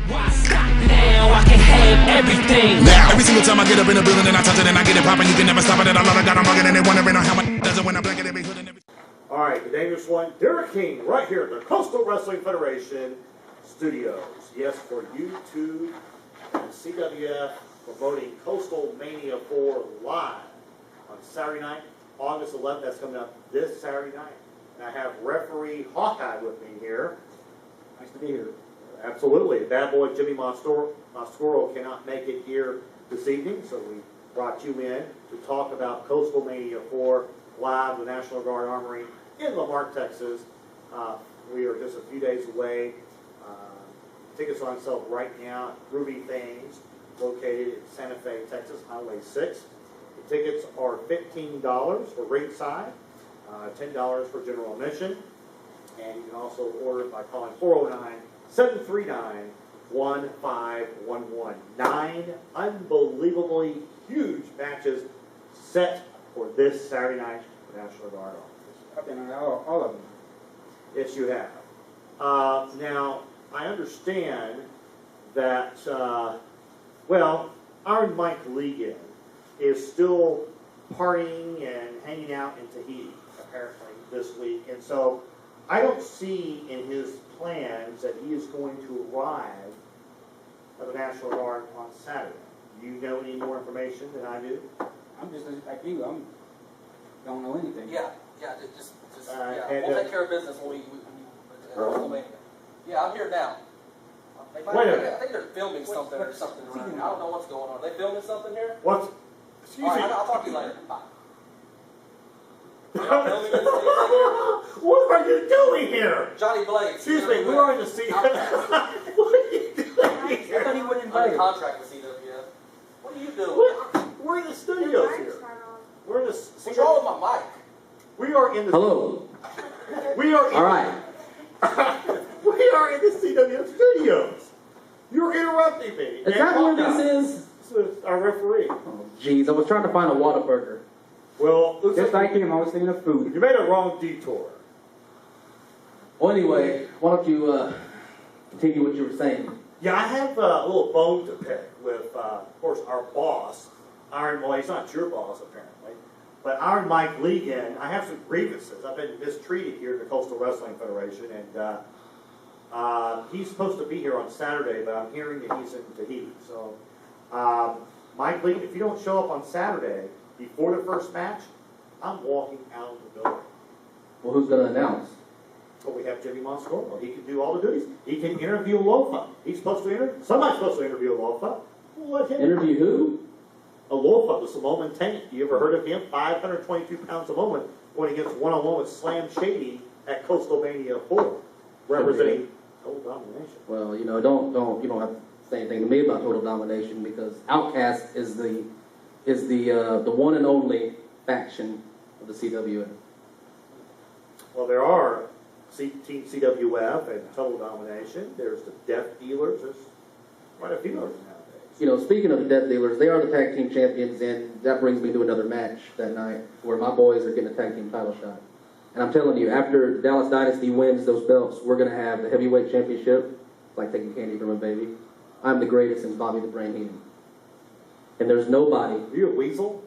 Why stop now? I can have everything. Now, every single time I get up in the building and I touch it and I get it popping, you can never stop it. And I love it, got them bugging and they wondering how much does it when I black it every hood and every. All right, the dangerous one, Derek King, right here at the Coastal Wrestling Federation Studios. Yes, for YouTube and CWF promoting Coastal Mania IV live on Saturday night, August 11th. That's coming up this Saturday night. And I have referee Hawkeye with me here. Nice to be here. Absolutely. Bad boy Jimmy Mascoro cannot make it here this evening, so we brought you in to talk about Coastal Mania IV live, the National Guard Armory in Lamar, Texas. We are just a few days away. Tickets are on sale right now at Ruby Things, located in Santa Fe, Texas, Highway 6. The tickets are $15 for ringside, $10 for general admission, and you can also order it by calling 409-739-1511. 9 unbelievably huge matches set for this Saturday night for National Guard officers. I've been on all of them. Yes, you have. Now, I understand that, well, Iron Mike Legan is still partying and hanging out in Tahiti, apparently, this week. And so I don't see in his plans that he is going to arrive at the National Guard on Saturday. Do you know any more information than I do? I'm just like you. Don't know anything. Yeah, just we'll take care of business when we yeah, I'm here now. Wait a minute. I think they're filming something or something around here. I don't know what's going on. Are they filming something here? What? Excuse All me. right, I'll talk to you later. Bye. What are you doing here? Johnny Blades. Excuse me, we are in the CWF. What are you doing here? I thought he wouldn't Under invite us. contract with CWF. What are you doing? We're in the studios here. We're in the. What's wrong with my mic? We are in the. Hello. We are. All right. We are in the CWF studios. You're interrupting me. Is that where this is? This is our referee. Oh, jeez. I was trying to find a Whataburger. Well, looks Just like like him, I was thinking of food. you made a wrong detour. Well, anyway, why don't you continue what you were saying? Yeah, I have a little bone to pick with, of course, our boss, well, he's not your boss, apparently, but Iron Mike Legan. I have some grievances. I've been mistreated here at the Coastal Wrestling Federation, and he's supposed to be here on Saturday, but I'm hearing that he's in Tahiti. So, Mike Legan, if you don't show up on Saturday before the first match, I'm walking out of the building. Well, who's going to announce? But we have Jimmy Mascoro. He can do all the duties. He can interview Alofa. He's supposed to interview. Somebody's supposed to interview Alofa. We'll let him Interview who? Alofa, the Samoan Tank. You ever heard of him? 522 pounds a moment going against one-on-one with Slam Shady at Coastal Mania 4, representing Total Domination. Well, you know, you don't have to say anything to me about Total Domination because Outcast is the one and only faction of the CWF. Well, there are Team CWF and Total Domination. There's the Death Dealers. There's quite a few others nowadays. You know, speaking of the Death Dealers, they are the tag team champions, and that brings me to another match that night where my boys are getting a tag team title shot. And I'm telling you, after Dallas Dynasty wins those belts, we're going to have the heavyweight championship. It's like taking candy from a baby. I'm the greatest, and Bobby the Brain Heenan. And there's nobody. Are you a weasel?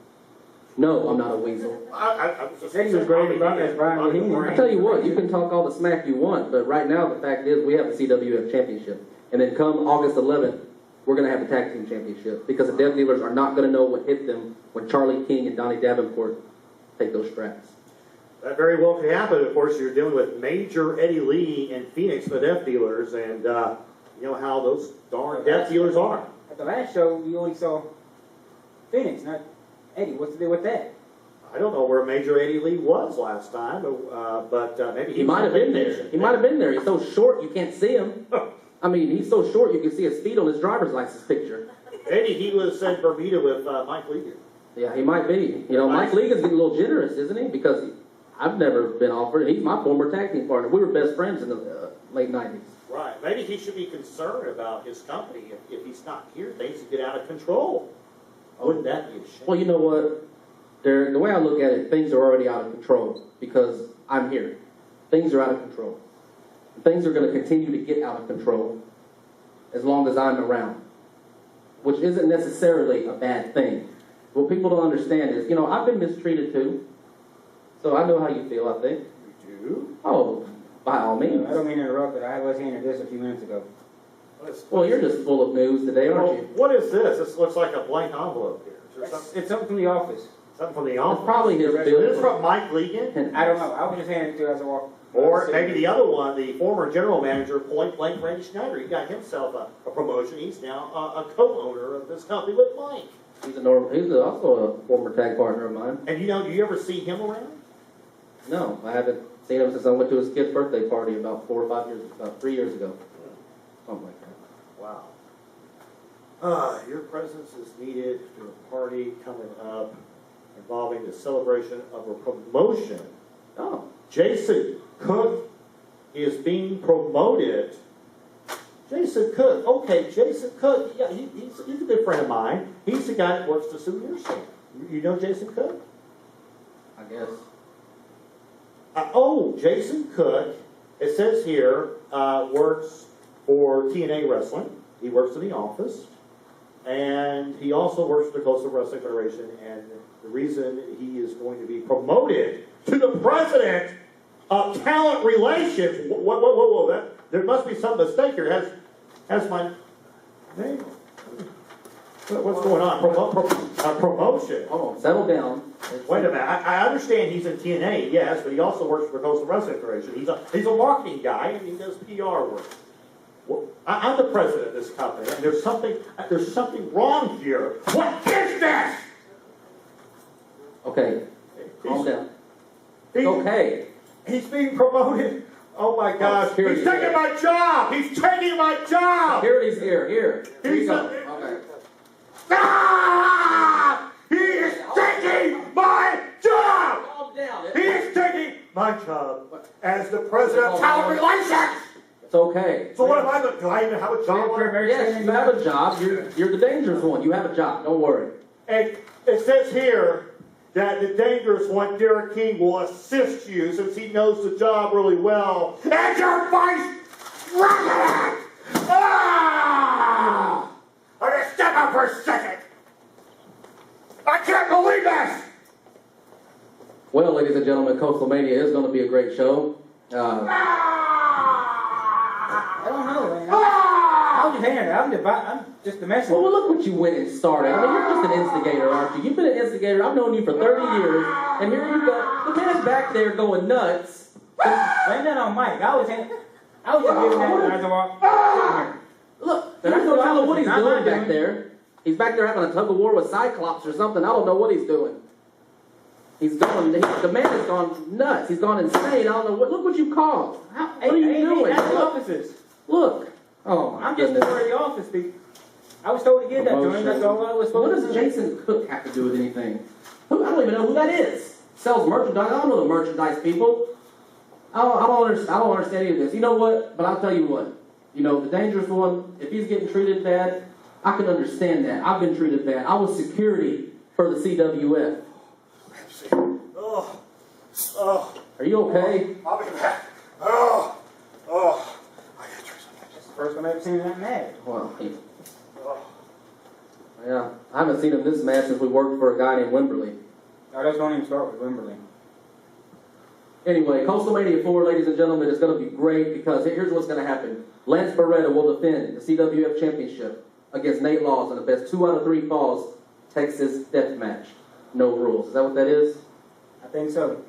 No, I'm not a weasel. I was just Said he was great about that, Brian Heenan. I tell you what, you can talk all the smack you want, but right now the fact is we have the CWF championship. And then come August 11th, we're going to have the tag team championship because the Death Dealers are not going to know what hit them when Charlie King and Donnie Davenport take those straps. That very well could happen. Of course, you're dealing with Major Eddie Lee in Phoenix, the Death Dealers, and you know how those darn Death Dealers are. At the last show, we only saw Phoenix, not Eddie. What's the deal with that? I don't know where Major Eddie Lee was last time, but maybe He might have been there. He might have been there. He's so short you can't see him. I mean, he's so short you can see his feet on his driver's license picture. Eddie, he was in Bermuda with Mike Legan. Yeah, he might be. You know, Mike Legan's getting a little generous, isn't he? Because I've never been offered. He's my former tag team partner. We were best friends in the late 90s. Right. Maybe he should be concerned about his company. If he's not here, things could get out of control. Wouldn't that be a shame? Well, you know what, Derek, the way I look at it, things are already out of control because I'm here. Things are out of control. Things are going to continue to get out of control as long as I'm around, which isn't necessarily a bad thing. What people don't understand is, I've been mistreated too, so I know how you feel, I think. You do? Oh, by all means. I don't mean to interrupt, but I was handed this a few minutes ago. Well, you're just full of news today, aren't you? What is this? This looks like a blank envelope here. Is there something, It's something from the office. something from the It's office? probably his Is bill. this from Mike Legan? I don't know. I was just handed it to as I walked. Or maybe the other one, the former general manager, Point Blank Randy Schneider. He got himself a promotion. He's now a co-owner of this company with Mike. He's also a former tag partner of mine. And do you ever see him around? No, I haven't seen him since I went to his kid's birthday party about 3 years ago. Something like that. Wow. Your presence is needed for a party coming up involving the celebration of a promotion. Oh. Jason Cook is being promoted. Jason Cook. Okay, Jason Cook. Yeah, he's a good friend of mine. He's the guy that works the souvenir stand. You know Jason Cook? I guess. Jason Cook, it says here, works for TNA Wrestling. He works in the office. And he also works for the Coastal Wrestling Federation. And the reason he is going to be promoted to the president of talent relations. Whoa. There must be some mistake here. Has my name? What's going on? Promotion. Hold on, settle down. Wait a minute. I understand he's in TNA, yes, but he also works for the Coastal Wrestling Federation. He's a marketing guy and he does PR work. Well, I'm the president of this company, and there's something wrong here. What is this? Okay, calm down. He's, Okay. He's being promoted. Oh my gosh. Security's He's taking here. my job. He's taking my job. Security's here. Here you He's go. a- Okay. Ah! He is taking my job. Calm down. He is taking my job as the president of talent relations. It's okay. So what am I going to do? I even have a job? Yes, you have a job. You're the dangerous one. You have a job. Don't worry. And it says here that the dangerous one, Derek King, will assist you since he knows the job really well. As your vice president! Ah! I'm going to step up for a second. I can't believe this! Well, ladies and gentlemen, Coastal Mania is going to be a great show. I don't know, man. I was just handed it. I'm just the messenger. Well, look what you went and started. I mean, you're just an instigator, aren't you? You've been an instigator. I've known you for 30 years, and here you go. The man's back there going nuts. Blame that on Mike. I was just giving that as I walked. Look, I don't know what he's doing back there. He's back there having a tug of war with Cyclops or something. I don't know what he's doing. The man has gone nuts. He's gone insane. I don't know look what you caused. What are you doing? That's the offices. Look. Oh, my I'm just goodness. where the office be. I was told to give that to him. That's all I was What supposed does to do. Jason Cook have to do with anything? I don't even know who that is. Sells merchandise. I don't know the merchandise people. I don't understand any of this. You know what? But I'll tell you what. The dangerous one, if he's getting treated bad, I can understand that. I've been treated bad. I was security for the CWF. Are you okay? I'll be back. I get That's the first time I've ever seen him that mad. Well, yeah. I haven't seen him this mad since we worked for a guy named Wimberly. Oh, let's don't even start with Wimberley. Anyway, Coastal Mania 4, ladies and gentlemen, is going to be great because here's what's going to happen. Lance Beretta will defend the CWF Championship against Nate Laws in the best 2 out of 3 falls Texas death match. No rules. Is that what that is? I think so.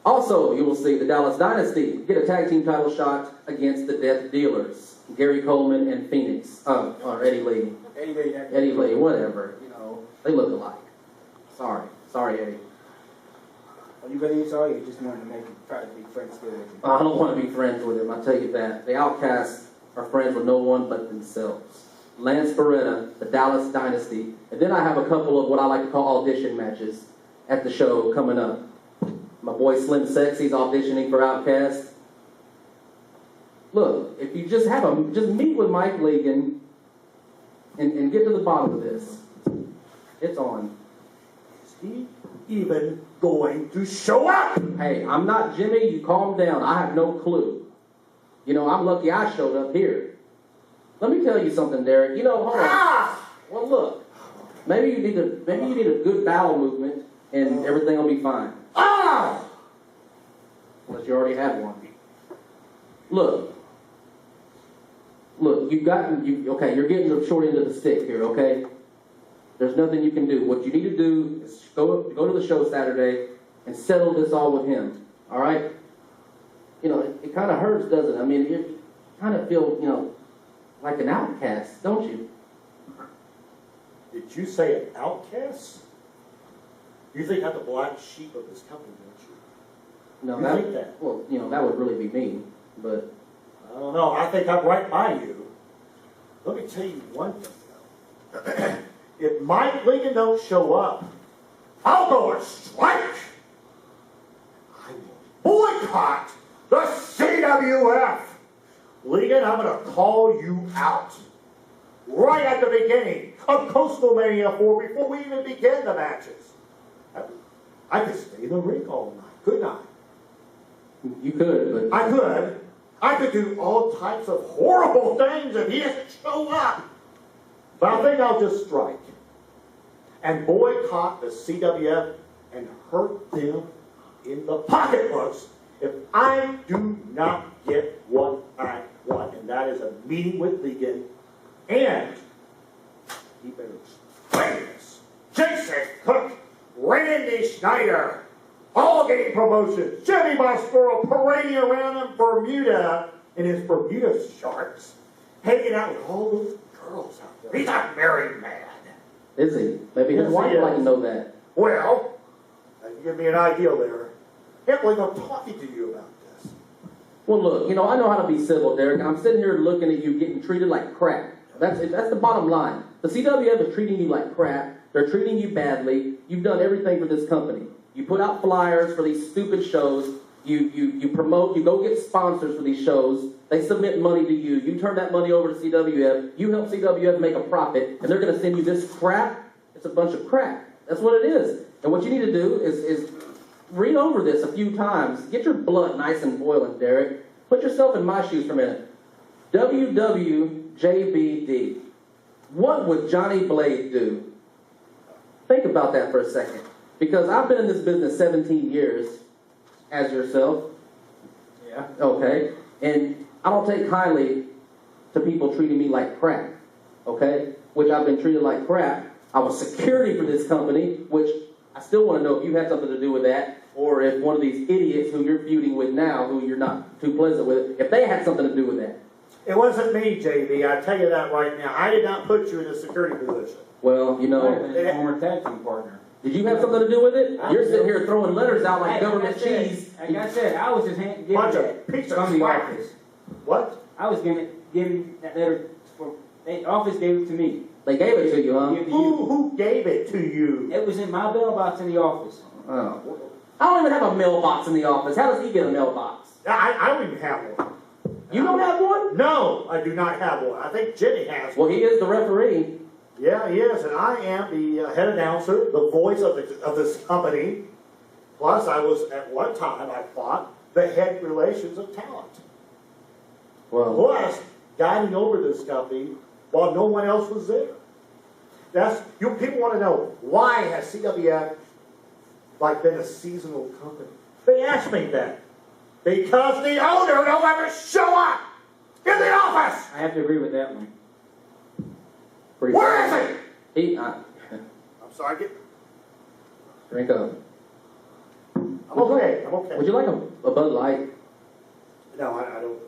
Also, you will see the Dallas Dynasty get a tag team title shot against the Death Dealers, Gary Coleman and Phoenix. Or Eddie Lee. Eddie Lee, whatever. They look alike. Sorry, Eddie. Well, you really saw you just wanted to try to be friends with him. I don't want to be friends with him, I tell you that. The Outcasts are friends with no one but themselves. Lance Beretta, the Dallas Dynasty, and then I have a couple of what I like to call audition matches at the show coming up. My boy Slim Sexy's auditioning for Outcast. Look, if you just meet with Mike Legan and get to the bottom of this. It's on. Is he even going to show up? Hey, I'm not Jimmy, you calm down. I have no clue. I'm lucky I showed up here. Let me tell you something, Derek. You know, hold on. Well, look. Maybe you need a good bowel movement, and everything will be fine. Unless you already have one. Look, okay, you're getting the short end of the stick here, okay? There's nothing you can do. What you need to do is go to the show Saturday and settle this all with him, all right? You know, it kind of hurts, doesn't it? I mean, you kind of feel, you know, like an outcast, don't you? Did you say an outcast? You think I'm the black sheep of this company, don't you? No, You think that? Well, you know, that would really be me, but... I don't know. I think I'm right by you. Let me tell you one thing, though. If Mike Lincoln don't show up, I'll go on strike. I will boycott the CWF. Lincoln, I'm going to call you out right at the beginning of Coastal Mania 4 before we even begin the matches. I could stay in the ring all night, couldn't I? You could, but... I could. I could do all types of horrible things if he doesn't show up. But I think I'll just strike and boycott the CWF and hurt them in the pocketbooks if I do not get what I want. And that is a meeting with Ligon. And he better explain this. Jason Cook, Randy Schneider, all getting promotions. Jimmy Maspero parading around in Bermuda in his Bermuda shorts, hanging out with all those girls out there. He's a married man. Is he? Maybe his wife would like to know that. Well, you give me an idea there. Can't believe I'm talking to you about this. Well, look, you know, I know how to be civil, Derek. I'm sitting here looking at you getting treated like crap. That's the bottom line. The CWF is treating you like crap. They're treating you badly. You've done everything for this company. You put out flyers for these stupid shows. You promote. You go get sponsors for these shows. They submit money to you. You turn that money over to CWF. You help CWF make a profit, and they're going to send you this crap. It's a bunch of crap. That's what it is. And what you need to do is read over this a few times. Get your blood nice and boiling, Derek. Put yourself in my shoes for a minute. WWJBD. What would Johnny Blade do? Think about that for a second. Because I've been in this business 17 years, as yourself. Yeah. Okay? And I don't take kindly to people treating me like crap. Okay? Which I've been treated like crap. I was security for this company, which I still want to know if you had something to do with that, or if one of these idiots who you're feuding with now, who you're not too pleasant with, if they had something to do with that. It wasn't me, JB. I tell you that right now. I did not put you in a security position. Well, you know... His former tag team partner. Did you have something to do with it? You're sitting here throwing letters out like government cheese. Like I said, I was just giving Bunch of that pieces from of the crap. office. What? I was giving that letter for the office gave it to me. They gave it to you, huh? Give to you. Who gave it to you? It was in my mailbox in the office. Oh. I don't even have a mailbox in the office. How does he get a mailbox? I don't even have one. You don't have one? No, I do not have one. I think Jenny has one. Well, he is the referee. Yeah, he is, and I am the head announcer, the voice of this company. Plus, I was, at one time, I thought, the head relations of talent. Well, Plus, guiding over this company while no one else was there. People want to know, why has CWF been a seasonal company? They ask me that. Because the owner don't ever show up in the office! I have to agree with that one. Where is he? I'm sorry, drink up. I'm okay. Would you like a Bud Light? No, I don't.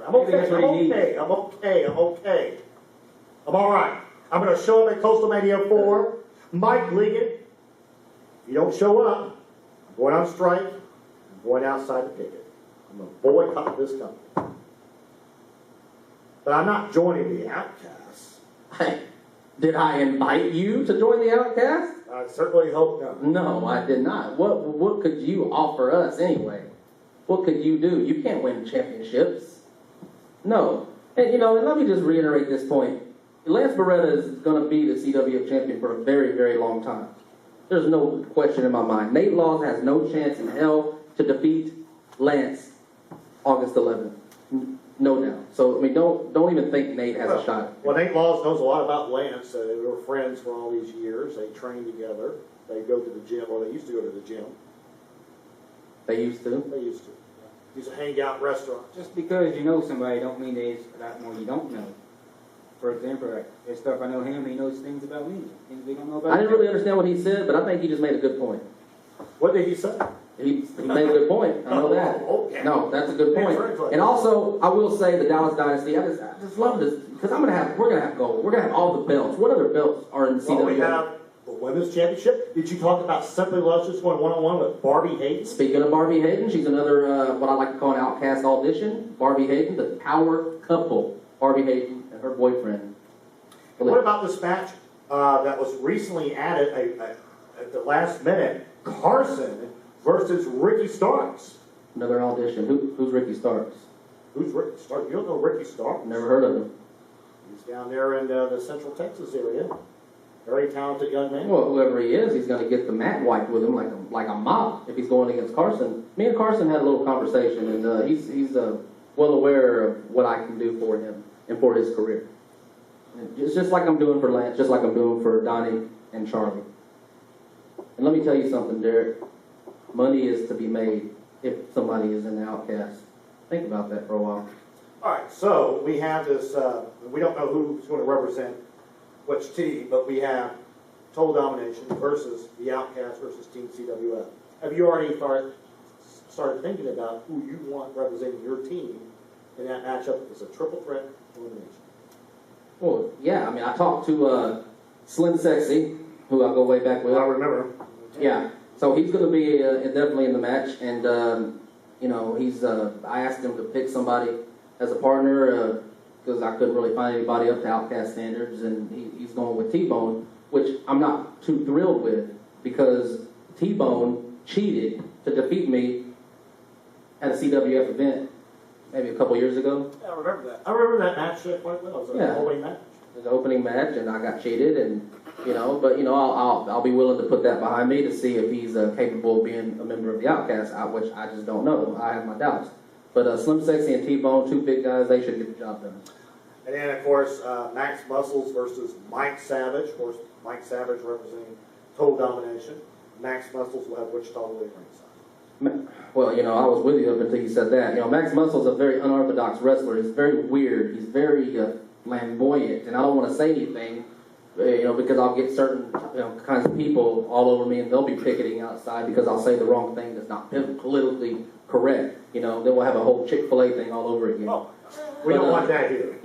I'm Maybe okay. that's what he I'm okay. I'm all right. I'm going to show up at Coastal Mania 4. Mike Ligon, if you don't show up, I'm going on strike. I'm going outside the picket. I'm going to boycott this company. But I'm not joining the Outcasts. Did I invite you to join the Outcast? I certainly hope not. No, I did not. What could you offer us anyway? What could you do? You can't win championships. No. And and let me just reiterate this point. Lance Beretta is going to be the CWF champion for a very, very long time. There's no question in my mind. Nate Laws has no chance in hell to defeat Lance August 11th. No doubt. So, I mean, don't even think Nate has a shot. Well, Nate Laws knows a lot about Lance. They were friends for all these years. They trained together. They go to the gym, or they used to go to the gym. They used to. They used to. Used to hang out in restaurants. Just because you know somebody don't mean there's a lot more you don't know. For example, like, there's stuff I know him, he knows things about me. Things we don't know about I didn't really understand what he said, but I think he just made a good point. What did he say? He made a good point. I know that. Okay. No, that's a good point. And also, I will say the Dallas Dynasty. I just love this because we're gonna have gold. We're gonna have all the belts. What other belts are in the CWF? Well, we have the women's championship. Did you talk about Simply Luscious going one-on-one with Barbie Hayden? Speaking of Barbie Hayden, she's another what I like to call an Outcast audition. Barbie Hayden, the power couple. Barbie Hayden and her boyfriend. What about this match that was recently added at the last minute? Carson versus Ricky Starks. Another audition. Who's Ricky Starks? Who's Ricky Starks? You don't know Ricky Starks? Never heard of him. He's down there in the Central Texas area. Very talented young man. Well, whoever he is, he's going to get the mat wiped with him like a mop if he's going against Carson. Me and Carson had a little conversation, and he's well aware of what I can do for him and for his career. And it's just like I'm doing for Lance, just like I'm doing for Donnie and Charlie. And let me tell you something, Derek. Money is to be made if somebody is in the Outcast. Think about that for a while. All right, so we have this, we don't know who's going to represent which team, but we have Total Domination versus the Outcast versus Team CWF. Have you already started thinking about who you want representing your team in that matchup? It's a triple threat elimination. Well, yeah, I mean, I talked to Slim Sexy, who I go way back with. I remember. Yeah, so he's going to be definitely in the match, and you know, I asked him to pick somebody as a partner because I couldn't really find anybody up to Outcast standards, and he's going with T-Bone, which I'm not too thrilled with because T-Bone cheated to defeat me at a CWF event maybe a couple years ago. Yeah, I remember that. I remember that match quite well. It was an opening match. It was an opening match, and I got cheated, and but I'll be willing to put that behind me to see if he's capable of being a member of the Outcast, which I just don't know. I have my doubts. But Slim Sexy and T-Bone, two big guys, they should get the job done. And then, of course, Max Muscles versus Mike Savage. Of course, Mike Savage representing Total Domination. Max Muscles will have Wichita Willie ringside. Well, I was with you up until you said that. Max Muscle's a very unorthodox wrestler. He's very weird. He's very flamboyant. And I don't want to say anything, because I'll get certain kinds of people all over me, and they'll be picketing outside because I'll say the wrong thing that's not politically correct. Then we'll have a whole Chick-fil-A thing all over again. Oh, we don't want that here.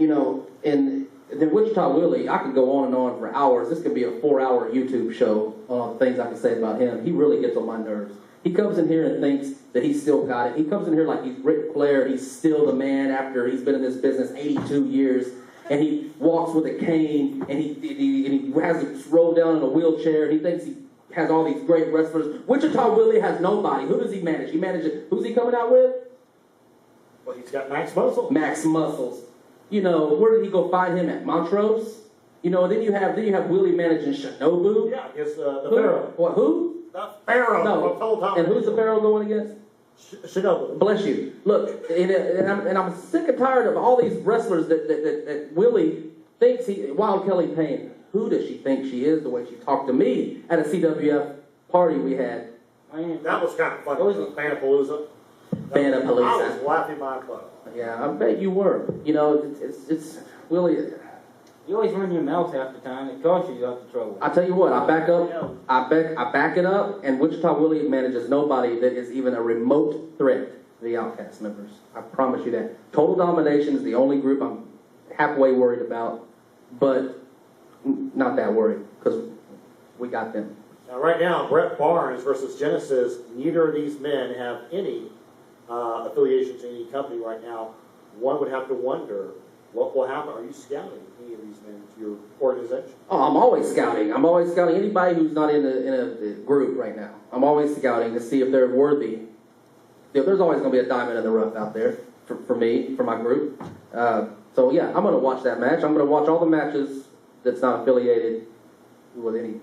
And then Wichita Willie, I could go on and on for hours. This could be a 4-hour YouTube show on things I can say about him. He really gets on my nerves. He comes in here and thinks that he's still got it. He comes in here like he's Ric Flair. He's still the man after he's been in this business 82 years. And he walks with a cane, and he has to roll down in a wheelchair. He thinks he has all these great wrestlers. Wichita Willie has nobody. Who does he manage? He manages. Who's he coming out with? Well, he's got Max Muscles. Max Muscles. Where did he go find him at? Montrose? Then you have Willie managing Shinobu. Yeah, against the Pharaoh. What? Who? The Pharaoh. No. And who's the Pharaoh going against? Shinobu. Bless you. Look, and I'm sick and tired of all these wrestlers that Willie thinks Wild Kelly Payne. Who does she think she is? The way she talked to me at a CWF party we had. That was kind of funny. Fanapalooza. Fanapalooza. I was laughing my butt. Yeah, I bet you were. It's Willie. You always run your mouth half the time. It costs you out the trouble. I tell you what, I back up. I back it up, and Wichita Willie manages nobody that is even a remote threat to the Outcast members. I promise you that. Total Domination is the only group I'm halfway worried about, but not that worried because we got them. Now, right now, Brett Barnes versus Genesis. Neither of these men have any affiliation to any company right now. One would have to wonder what will happen. Are you scouting any of these men to your organization? Oh, I'm always scouting. I'm always scouting anybody who's not in a group right now. I'm always scouting to see if they're worthy. There's always going to be a diamond in the rough out there for me, for my group. So yeah, I'm going to watch that match. I'm going to watch all the matches that's not affiliated with any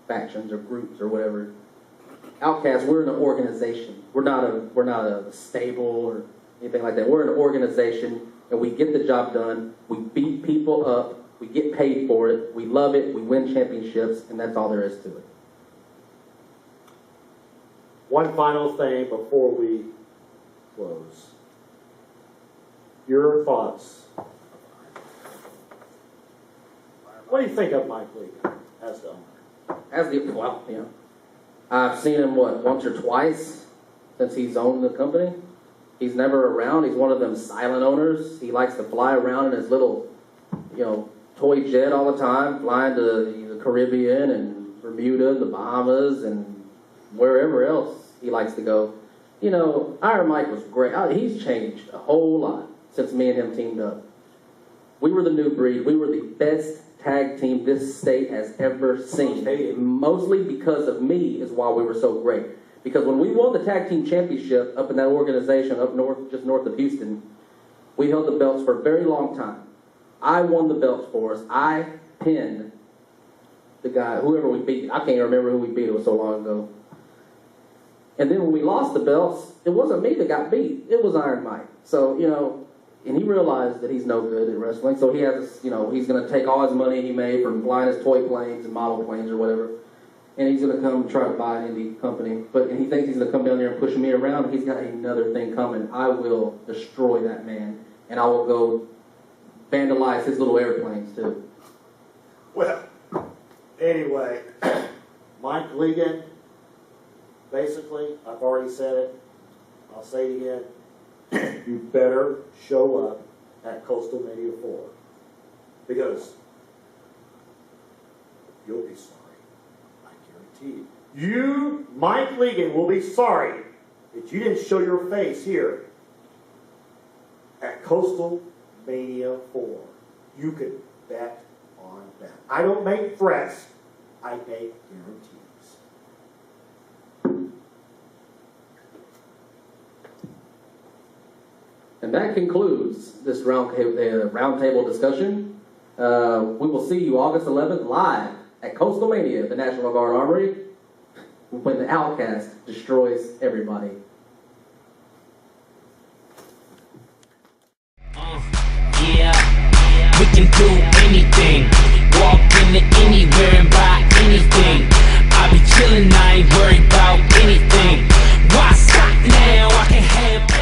factions or groups or whatever. Outcast, we're an organization. We're not a stable or anything like that. We're an organization. and we get the job done. We beat people up. We get paid for it. We love it. We win championships, and that's all there is to it. One final thing before we close. Your thoughts. What do you think of Mike Lee as the owner? Well, you know, I've seen him, once or twice since he's owned the company. He's never around. He's one of them silent owners. He likes to fly around in his little, toy jet all the time, flying to the Caribbean and Bermuda, the Bahamas, and wherever else he likes to go. Iron Mike was great. He's changed a whole lot since me and him teamed up. We were the new breed. We were the best tag team this state has ever seen. Mostly because of me is why we were so great. Because when we won the tag team championship up in that organization up north, just north of Houston, we held the belts for a very long time. I won the belts for us. I pinned the guy, whoever we beat. I can't remember who we beat. It was so long ago. And then when we lost the belts, it wasn't me that got beat. It was Iron Mike. So, and he realized that he's no good at wrestling. So he has, he's going to take all his money he made from flying his toy planes and model planes or whatever, and he's going to come try to buy an indie company. And he thinks he's going to come down there and push me around. He's got another thing coming. I will destroy that man, and I will go vandalize his little airplanes too. Well, anyway, Mike Ligon, basically, I've already said it. I'll say it again. You better show up at Coastal Mania 4, because you'll be sorry. I guarantee you. You, Mike Ligon, will be sorry that you didn't show your face here at Coastal Mania 4. You can bet on that. I don't make threats. I make guarantees. And that concludes this roundtable discussion. We will see you August 11th live at Coastal Mania at the National Guard Armory when the Outcast destroys everybody. Yeah, we can do anything. Walk into anywhere and buy anything. I be chillin', I ain't worried about anything. Why stop now? I can have